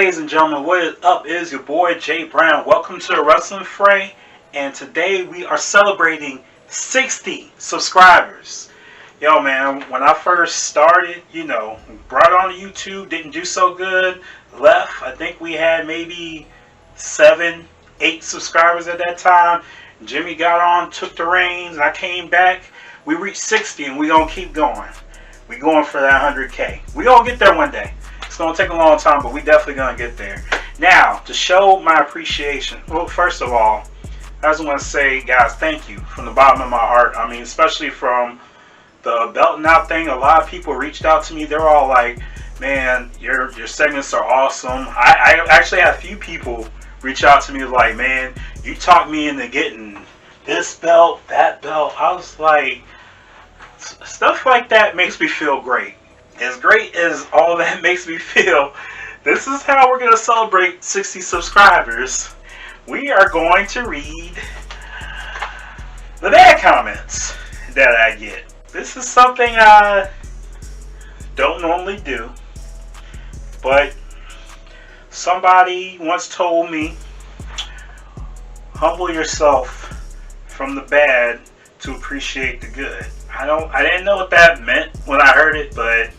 ladies and gentlemen, what is up? It is your boy Jay Brown. Welcome to the Wrestling Fray, and today we are celebrating 60 subscribers. Yo man, when I first started, brought on YouTube, didn't do so good, left. I think we had maybe 7, 8 subscribers at that time. Jimmy got on, took the reins, I came back. We reached 60 and we gonna keep going. We going for that 100K. We gonna get there one day. It's going to take a long time, but we definitely going to get there. Now, to show my appreciation, well, first of all, I just want to say, guys, thank you from the bottom of my heart. I mean, especially from the belting out thing, a lot of people reached out to me. They're all like, man, your segments are awesome. I actually had a few people reach out to me like, man, you talked me into getting this belt, that belt. I was like, stuff like that makes me feel great. As great as all that makes me feel, this is how we're going to celebrate 60 subscribers. We are going to read the bad comments that I get. This is something I don't normally do, but somebody once told me, humble yourself from the bad to appreciate the good. I didn't know what that meant when I heard it, but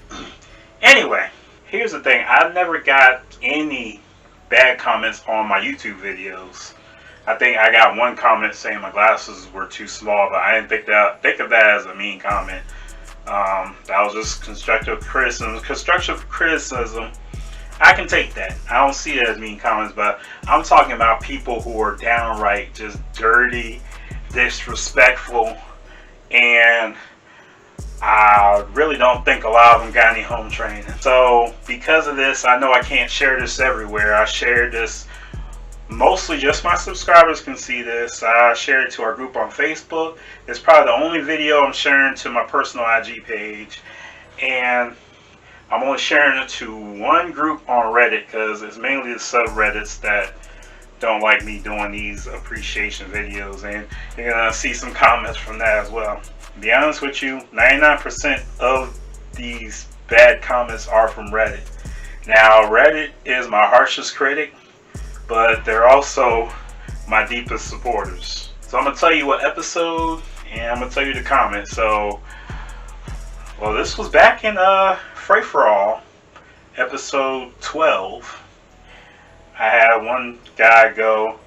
anyway, here's the thing. I've never got any bad comments on my YouTube videos. I think I got one comment saying my glasses were too small, but I didn't think of that as a mean comment. That was just constructive criticism. Constructive criticism, I can take that. I don't see it as mean comments, but I'm talking about people who are downright just dirty, disrespectful, and I really don't think a lot of them got any home training. So because of this, I know I can't share this everywhere. I shared this mostly just my subscribers can see this. I shared it to our group on Facebook. It's probably the only video I'm sharing to my personal IG page, and I'm only sharing it to one group on Reddit because it's mainly the subreddits that don't like me doing these appreciation videos, and you're gonna see some comments from that as well. To be honest with you, 99% of these bad comments are from Reddit. Now, Reddit is my harshest critic, but they're also my deepest supporters. So I'm gonna tell you what episode, and I'm gonna tell you the comments. So, well, this was back in Fray for All, episode 12. I had one guy go,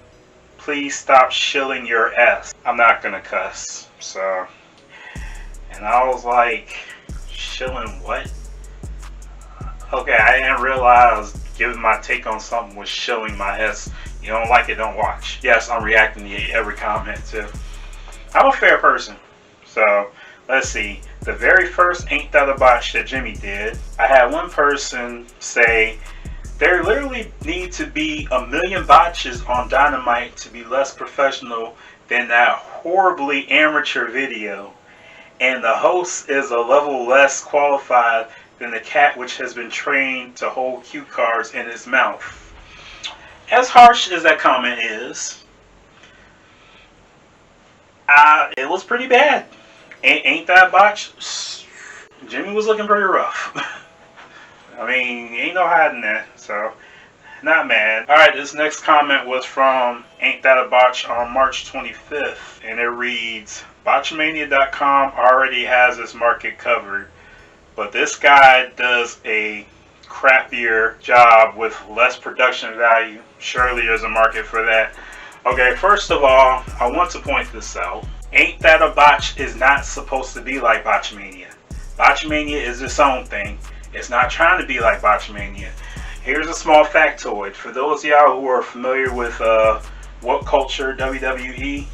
please stop shilling your ass. I'm not gonna cuss, so. And I was like, shilling what? Okay, I didn't realize giving my take on something was shilling my ass. You don't like it, don't watch. Yes, I'm reacting to every comment too. I'm a fair person. So, let's see. The very first Ain't That a Botch that Jimmy did, I had one person say, there literally need to be a million botches on Dynamite to be less professional than that horribly amateur video. And the host is a level less qualified than the cat which has been trained to hold cue cards in its mouth. As harsh as that comment is, it was pretty bad. Ain't That a Botch? Jimmy was looking pretty rough. I mean, ain't no hiding that, so not mad. Alright, this next comment was from Ain't That a Botch on March 25th, and it reads, Botchamania.com already has its market covered, but this guy does a crappier job with less production value. Surely there's a market for that. Okay, first of all, I want to point this out. Ain't That a Botch is not supposed to be like Botchamania. Botchamania is its own thing. It's not trying to be like Botchamania. Here's a small factoid. For those of y'all who are familiar with What Culture WWE,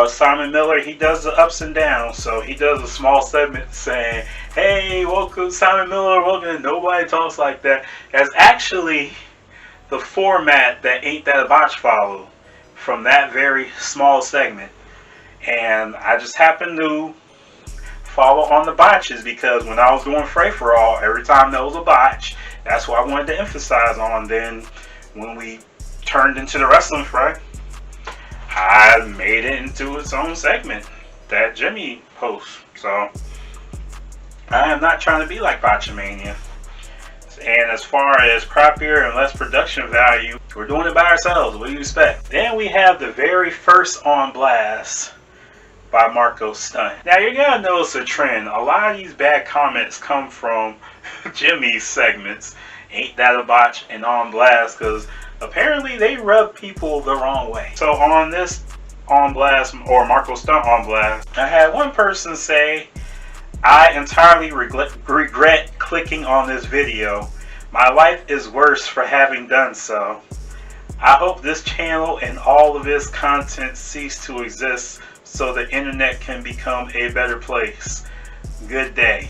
Simon Miller, he does the ups and downs. So he does a small segment saying, hey, welcome Simon Miller, welcome. Nobody talks like that. That's actually the format that Ain't That a Botch followed from that very small segment. And I just happened to follow on the botches because when I was doing Fray for All, every time there was a botch, that's what I wanted to emphasize on. Then when we turned into the Wrestling Fray, I made it into its own segment that Jimmy hosts. So I am not trying to be like Botchamania. And as far as crappier and less production value, we're doing it by ourselves. What do you expect? Then we have the very first On Blast by Marco Stunt. Now you're gonna notice a trend. A lot of these bad comments come from Jimmy's segments, Ain't That a Botch and On Blast, because apparently they rub people the wrong way. So on this On Blast, or Marco Stunt On Blast, I had one person say, I entirely regret clicking on this video. My life is worse for having done so. I hope this channel and all of its content cease to exist so the internet can become a better place. Good day.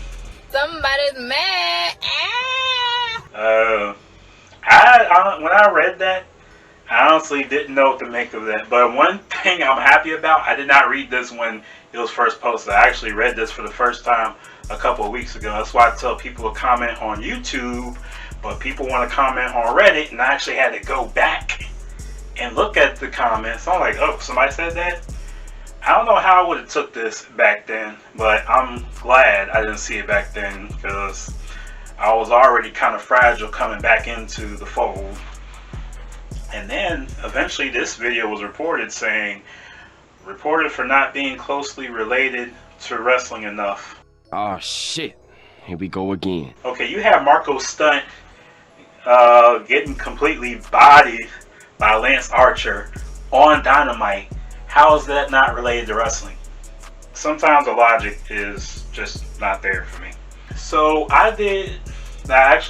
Somebody's mad. When I read that, I honestly didn't know what to make of that. But one thing I'm happy about, I did not read this when it was first posted. I actually read this for the first time a couple of weeks ago. That's why I tell people to comment on YouTube, but people want to comment on Reddit, and I actually had to go back and look at the comments. I'm like, oh, somebody said that? I don't know how I would have took this back then, but I'm glad I didn't see it back then, because I was already kind of fragile coming back into the fold. And then eventually this video was reported for not being closely related to wrestling enough. Oh shit, here we go again. Okay, you have Marco Stunt getting completely bodied by Lance Archer on Dynamite. How is that not related to wrestling? Sometimes the logic is just not there for me. So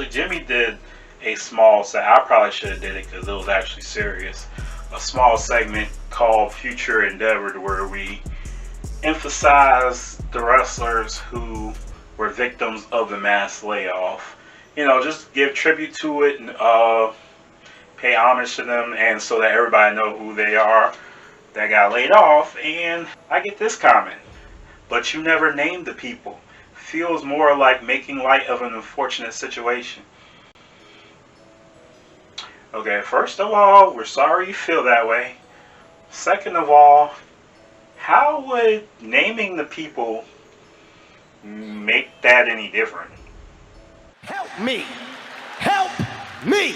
Jimmy did a small set. I probably should have did it because it was actually serious. A small segment called Future Endeavor, where we emphasize the wrestlers who were victims of the mass layoff. You know, just give tribute to it and pay homage to them, and so that everybody know who they are that got laid off. And I get this comment: but you never named the people. Feels more like making light of an unfortunate situation. Okay, first of all, we're sorry you feel that way. Second of all, how would naming the people make that any different? Help me! Help me!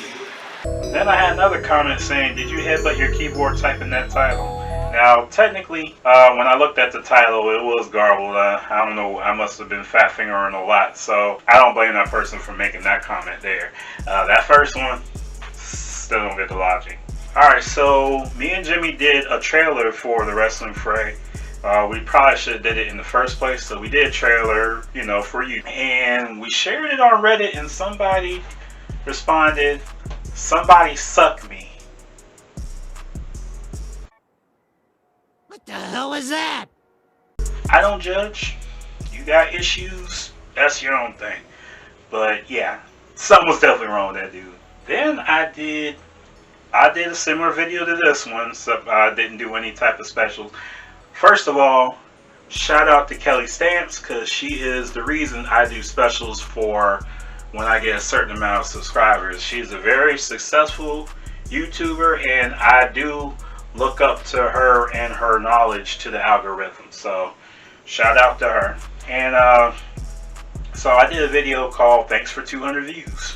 Then I had another comment saying, did you headbutt your keyboard typing that title? Now, technically, when I looked at the title, it was garbled. I don't know, I must have been fat fingering a lot, so I don't blame that person for making that comment there. That first one, still don't get the logic. Alright, so me and Jimmy did a trailer for the Wrestling Fray. We probably should have did it in the first place, so we did a trailer, you know, for you. And we shared it on Reddit, and somebody responded, somebody suck me. What the hell was that? I don't judge. You got issues, that's your own thing. But yeah, something was definitely wrong with that dude. Then I did a similar video to this one, so I didn't do any type of specials. First of all, shout out to kellystamps, because she is the reason I do specials for when I get a certain amount of subscribers. She's a very successful YouTuber, and I do look up to her and her knowledge to the algorithm. So shout out to her. And so I did a video called Thanks for 200 Views.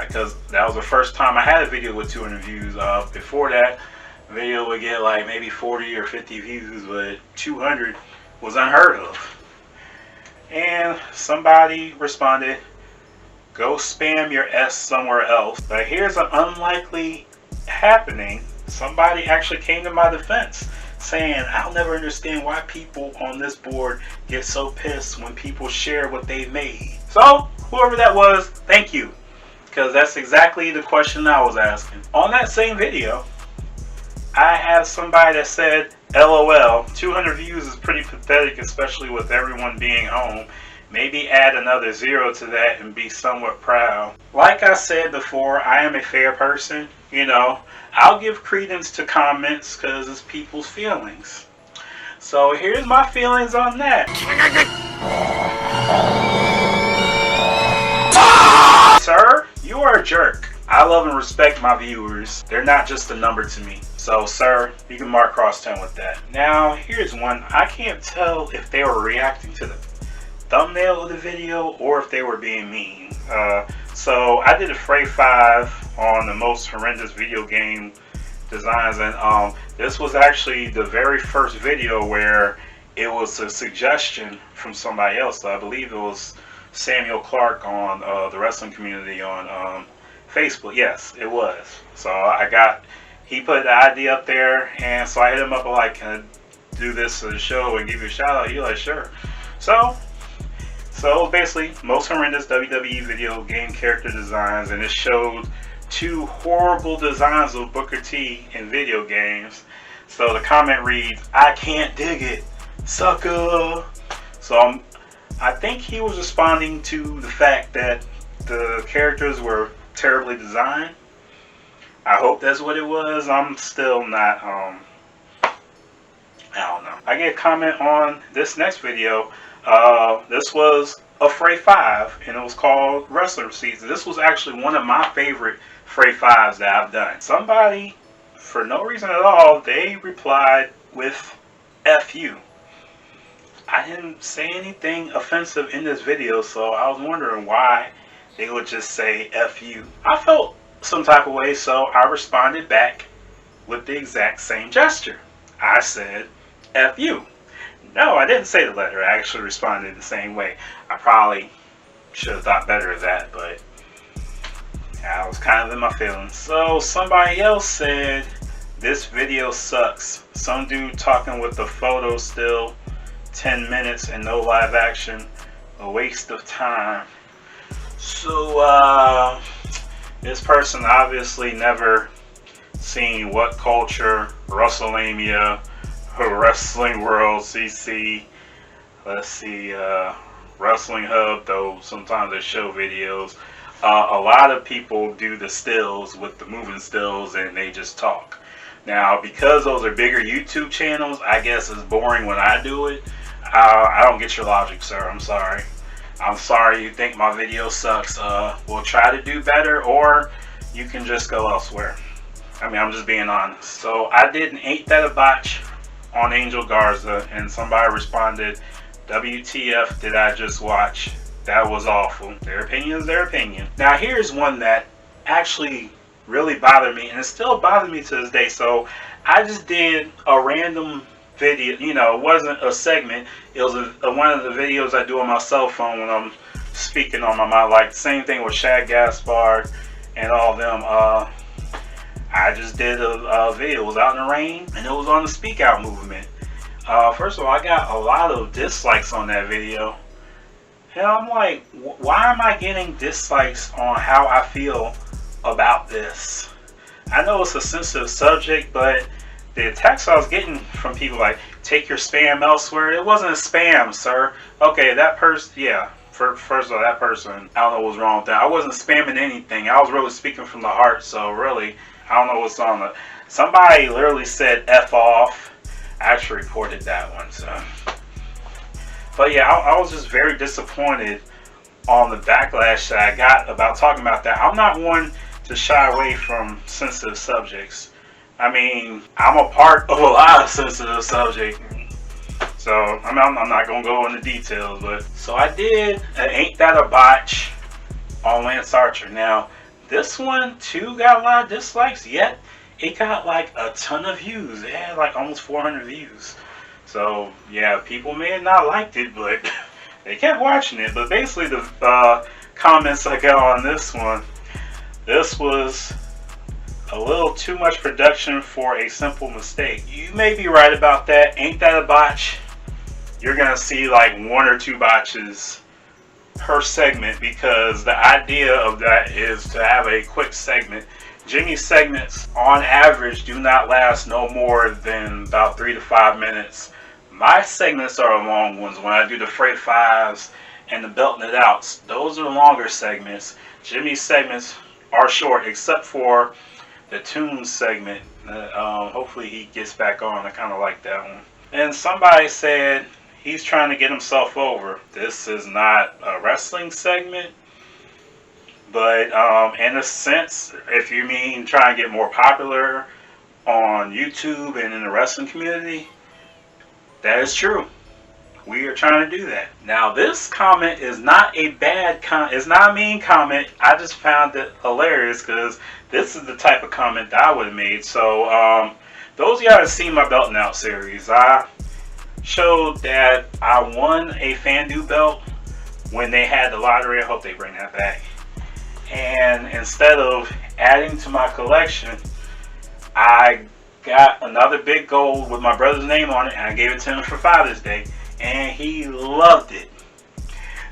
Because that was the first time I had a video with 200 views. Before that, the video would get like maybe 40 or 50 views, but 200 was unheard of. And somebody responded, go spam your S somewhere else. But here's an unlikely happening. Somebody actually came to my defense, saying, I'll never understand why people on this board get so pissed when people share what they made. So, whoever that was, thank you. Because that's exactly the question I was asking. On that same video, I have somebody that said, LOL, 200 views is pretty pathetic, especially with everyone being home. Maybe add another 0 to that and be somewhat proud. Like I said before, I am a fair person. You know, I'll give credence to comments because it's people's feelings. So here's my feelings on that. Sir, you are a jerk. I love and respect my viewers. They're not just a number to me. So, sir, you can mark cross 10 with that. Now, here's one. I can't tell if they were reacting to the thumbnail of the video or if they were being mean. So I did a Fray 5 on the most horrendous video game designs, and this was actually the very first video where it was a suggestion from somebody else. So I believe it was Samuel Clark on the wrestling community on Facebook. Yes, it was. So he put the idea up there, and so I hit him up like, can I do this to the show and give you a shout out? He like, sure. So basically, most horrendous WWE video game character designs, and it showed 2 horrible designs of Booker T in video games. So the comment reads, "I can't dig it, sucker." So I think he was responding to the fact that the characters were terribly designed. I hope that's what it was. I'm still not, I don't know. I get a comment on this next video. This was a Fray 5, and it was called Wrestler Receipts. This was actually one of my favorite Fray 5s that I've done. Somebody, for no reason at all, they replied with F you. I didn't say anything offensive in this video, so I was wondering why they would just say F you. I felt some type of way, so I responded back with the exact same gesture. I said F you. No, I didn't say the letter. I actually responded the same way. I probably should have thought better of that, but I was kind of in my feelings. So somebody else said, "This video sucks. Some dude talking with the photo still, 10 minutes and no live action. A waste of time." So this person obviously never seen What Culture, WrestleMania, Wrestling World, CC, let's see, Wrestling Hub, though sometimes they show videos. A lot of people do the stills with the moving stills and they just talk. Now, because those are bigger YouTube channels, I guess it's boring when I do it. I don't get your logic, sir. I'm sorry. I'm sorry you think my video sucks. We'll try to do better, or you can just go elsewhere. I mean, I'm just being honest. So I did an Ain't That a Botch on Angel Garza, and somebody responded, "WTF did I just watch? That was awful." Their opinion is their opinion. Now here's one that actually really bothered me, and it still bothers me to this day. So I just did a random video. You know, it wasn't a segment. It was one of the videos I do on my cell phone when I'm speaking on my mind. Like same thing with Shad Gaspard and all of them. I just did a video. It was out in the rain, and it was on the Speak Out movement. First of all, I got a lot of dislikes on that video. And I'm like, why am I getting dislikes on how I feel about this? I know it's a sensitive subject, but the text I was getting from people like, take your spam elsewhere. It wasn't a spam, sir. Okay, that person, yeah. First of all, that person, I don't know what's wrong with that. I wasn't spamming anything. I was really speaking from the heart, so really, I don't know what's on the... Somebody literally said F off. I actually reported that one, so... But yeah, I was just very disappointed on the backlash that I got about talking about that. I'm not one to shy away from sensitive subjects. I mean, I'm a part of a lot of sensitive subjects. So, I'm not going to go into details, but... So I did an Ain't That a Botch on Lance Archer. Now, this one too got a lot of dislikes, yet it got like a ton of views. It had like almost 400 views. So, yeah, people may have not liked it, but they kept watching it. But basically, the comments I got on this one, this was a little too much production for a simple mistake. You may be right about that. Ain't that a botch? You're going to see like 1 or 2 botches per segment, because the idea of that is to have a quick segment. Jimmy's segments, on average, do not last no more than about 3 to 5 minutes. My segments are long ones. When I do the Fray 5s and the Belting It Outs, those are longer segments. Jimmy's segments are short, except for the Tunes segment. Hopefully he gets back on. I kind of like that one. And somebody said he's trying to get himself over. This is not a wrestling segment, but in a sense, if you mean trying to get more popular on YouTube and in the wrestling community, that is true. we are trying to do that. Now, this comment is not a bad comment. It's not a mean comment. I just found it hilarious because this is the type of comment that I would have made. So, those of y'all that seen my Belting Out series, I showed that I won a FanDuel belt when they had the lottery. I hope they bring that back. And instead of adding to my collection, I got another big gold with my brother's name on it, and I gave it to him for Father's Day, and he loved it.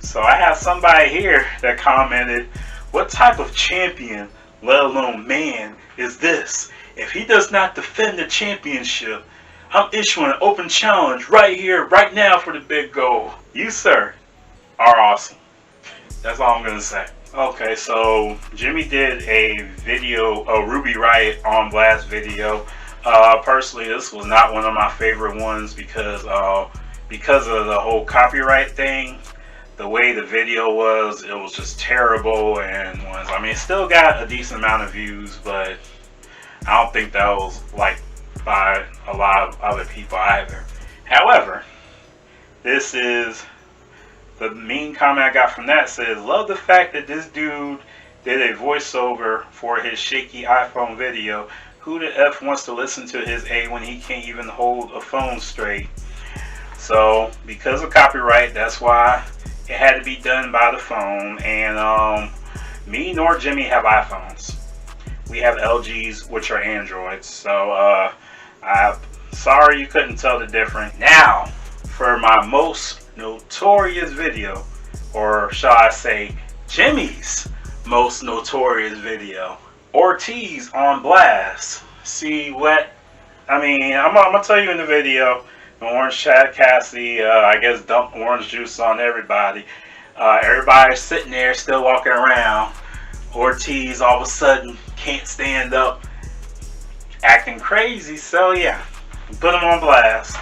So I have somebody here that commented, "What type of champion, let alone man, is this? If he does not defend the championship, I'm issuing an open challenge right here, right now for the big gold." You, sir, are awesome. That's all I'm going to say. Okay, so Jimmy did a video, a Ruby Riot on Blast video. Personally, this was not one of my favorite ones because of the whole copyright thing. The way the video was, it was just terrible, and it still got a decent amount of views, but I don't think that was liked by a lot of other people either. However, this is the mean comment I got from that. Says, "Love the fact that this dude did a voiceover for his shaky iPhone video. Who the F wants to listen to his A when he can't even hold a phone straight?" So, because of copyright, that's why it had to be done by the phone. And me nor Jimmy have iPhones. We have LGs, which are Androids. So, I'm sorry you couldn't tell the difference. Now, for my most notorious video, or shall I say, Jimmy's most notorious video, Ortiz on Blast. See what? I'm gonna tell you in the video. Orange Chad Cassidy, I guess, dumped orange juice on everybody. Everybody's sitting there still walking around. Ortiz all of a sudden can't stand up, acting crazy. So yeah, put him on blast.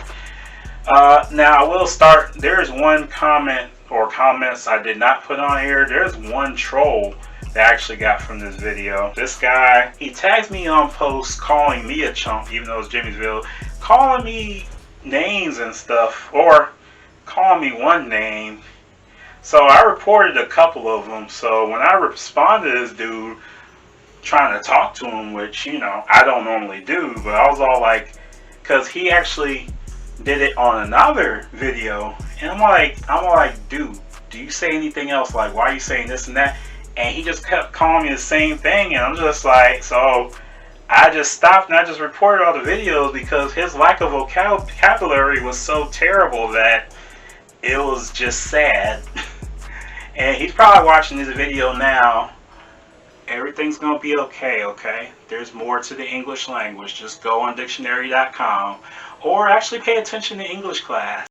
Now I will start. There's one comment or comments I did not put on here. There's one troll that I actually got from this video. This guy, he tags me on posts calling me a chump, even though it's Jimmy's video, calling me names and stuff, or calling me one name. So I reported a couple of them. So when I responded to this dude, trying to talk to him, which, I don't normally do, but I was all like, because he actually did it on another video, and I'm like, dude, do you say anything else? Like, why are you saying this and that? And he just kept calling me the same thing, and I'm just like, so I just stopped and I just reported all the videos because his lack of vocabulary was so terrible that it was just sad. And he's probably watching this video now. Everything's gonna be okay, okay? There's more to the English language. Just go on dictionary.com or actually pay attention to English class.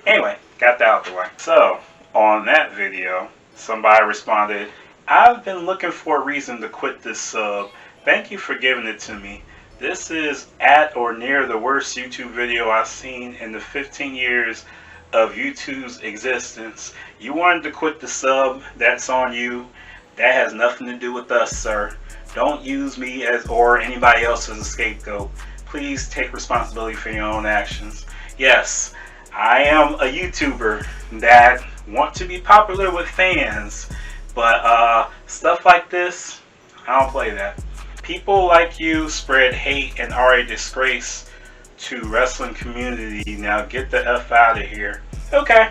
Anyway, got that out the way. So, on that video, somebody responded, "I've been looking for a reason to quit this sub. Thank you for giving it to me. This is at or near the worst YouTube video I've seen in the 15 years of YouTube's existence. You wanted to quit the sub, that's on you. That has nothing to do with us, sir. Don't use me or anybody else as a scapegoat. Please take responsibility for your own actions." Yes, I am a YouTuber that want to be popular with fans, but stuff like this, I don't play that. People like you spread hate and are a disgrace to wrestling community. Now get the F out of here. Okay.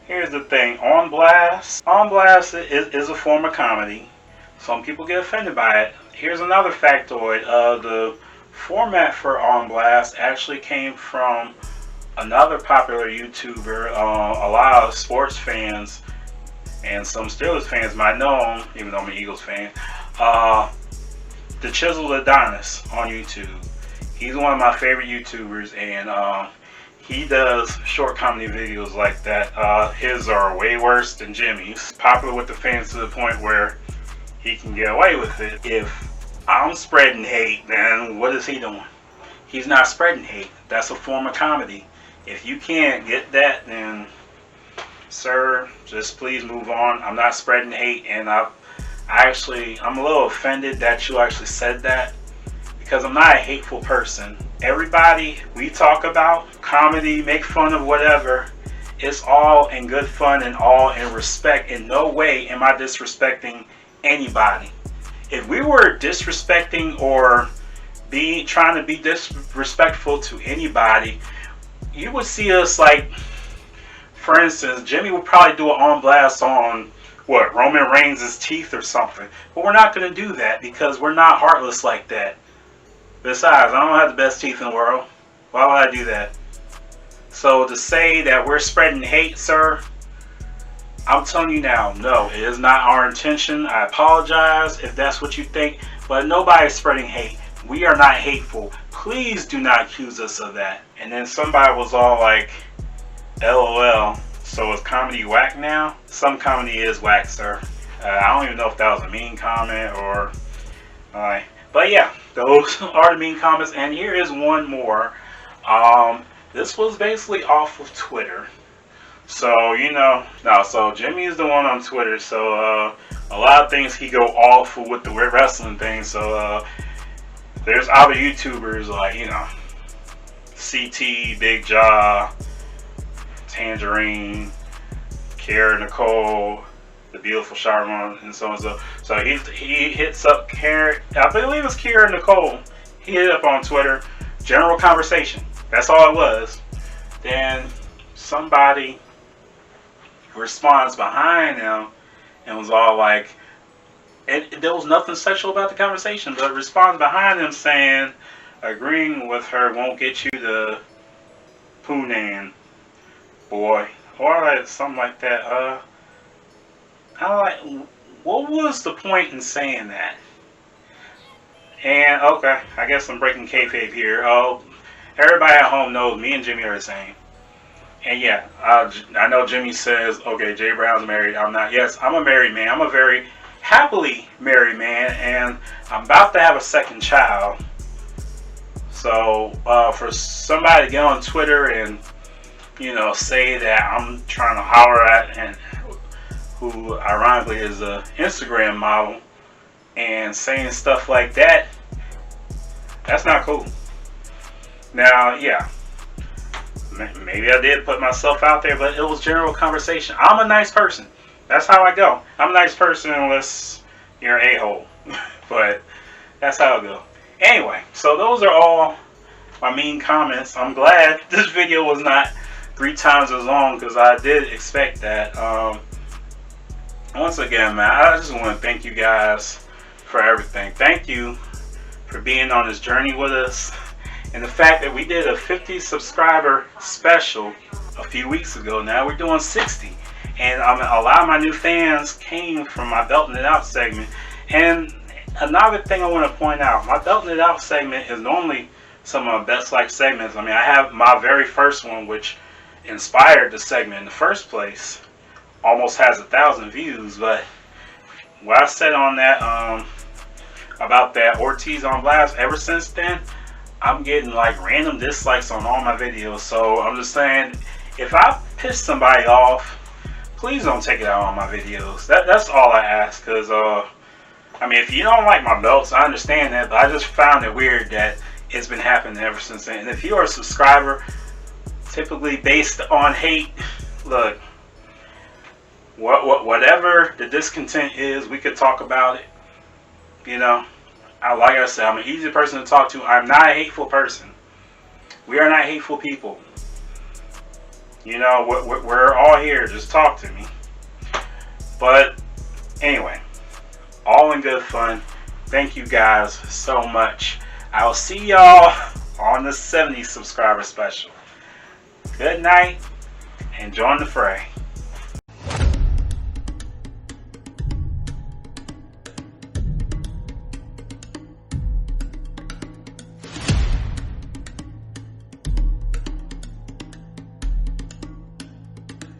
Here's the thing. On Blast is a form of comedy. Some people get offended by it. Here's another factoid. The format for On Blast actually came from another popular YouTuber. A lot of sports fans and some Steelers fans might know him, even though I'm an Eagles fan. The Chisledadonis on YouTube. He's one of my favorite YouTubers, and he does short comedy videos like that. His are way worse than Jimmy's. Popular with the fans to the point where he can get away with it. If I'm spreading hate, then what is he doing? He's not spreading hate. That's a form of comedy. If you can't get that, then sir, just please move on. I'm not spreading hate, and I'm a little offended that you actually said that, because I'm not a hateful person. everybody we talk about, comedy, make fun of whatever, it's all in good fun and all in respect. In no way am I disrespecting anybody. If we were disrespecting or trying to be disrespectful to anybody, you would see us like, for instance, Jimmy would probably do an on blast on Roman Reigns' teeth or something. But we're not going to do that because we're not heartless like that. Besides, I don't have the best teeth in the world. Why would I do that? So to say that we're spreading hate, sir, I'm telling you now, no, it is not our intention. I apologize if that's what you think, but nobody's spreading hate. We are not hateful. Please do not accuse us of that. And then somebody was all like, LOL. So is comedy whack now? Some comedy is whack, sir. I don't even know if that was a mean comment or... but yeah, those are the mean comments. And here is one more. This was basically off of Twitter. So, you know... so Jimmy is the one on Twitter. So, a lot of things he go awful with the wrestling thing. So, there's other YouTubers like, you know... CT, Big Jaw... Tangerine, Kara Nicole, the beautiful Sharon, and so on and so. So he hits up Kara, I believe it's Kara Nicole. He hit up on Twitter, general conversation. That's all it was. Then somebody responds behind him and was all like, there was nothing sexual about the conversation, but responds behind him saying, agreeing with her won't get you the Poonan. Boy, or like something like that. What was the point in saying that? And okay, I guess I'm breaking kayfabe here. Everybody at home knows me and Jimmy are the same. And yeah, I know Jimmy says, okay, Jay Brown's married. I'm not. Yes, I'm a married man. I'm a very happily married man, and I'm about to have a second child. So for somebody to get on Twitter and, you know, say that I'm trying to holler at, and who ironically is a Instagram model, and saying stuff like that, that's not cool. Now, yeah, maybe I did put myself out there, but it was general conversation. I'm a nice person. That's how I go. I'm a nice person unless you're an a-hole. But that's how I go. Anyway, so those are all my mean comments. I'm glad this video was not 3 times as long, because I did expect that. Once again, man, I just want to thank you guys for everything. Thank you for being on this journey with us, and the fact that we did a 50 subscriber special a few weeks ago. Now we're doing 60, and a lot of my new fans came from my Belting It Out segment. And another thing I want to point out, my Belting It Out segment is normally some of my best liked segments. I mean, I have my very first one, which inspired the segment in the first place, almost has 1,000 views. But what I said on that about that Ortiz on Blast, ever since then I'm getting like random dislikes on all my videos. So I'm just saying, if I piss somebody off, please don't take it out on my videos. That's all I ask. Because I mean, if you don't like my belts, I understand that, but I just found it weird that it's been happening ever since then. And if you're a subscriber typically based on hate, look, whatever the discontent is, we could talk about it. You know, like I said, I'm an easy person to talk to. I'm not a hateful person. We are not hateful people. You know, we're all here. Just talk to me. But anyway, all in good fun. Thank you guys so much. I'll see y'all on the 70 subscriber special. Good night, and join the fray.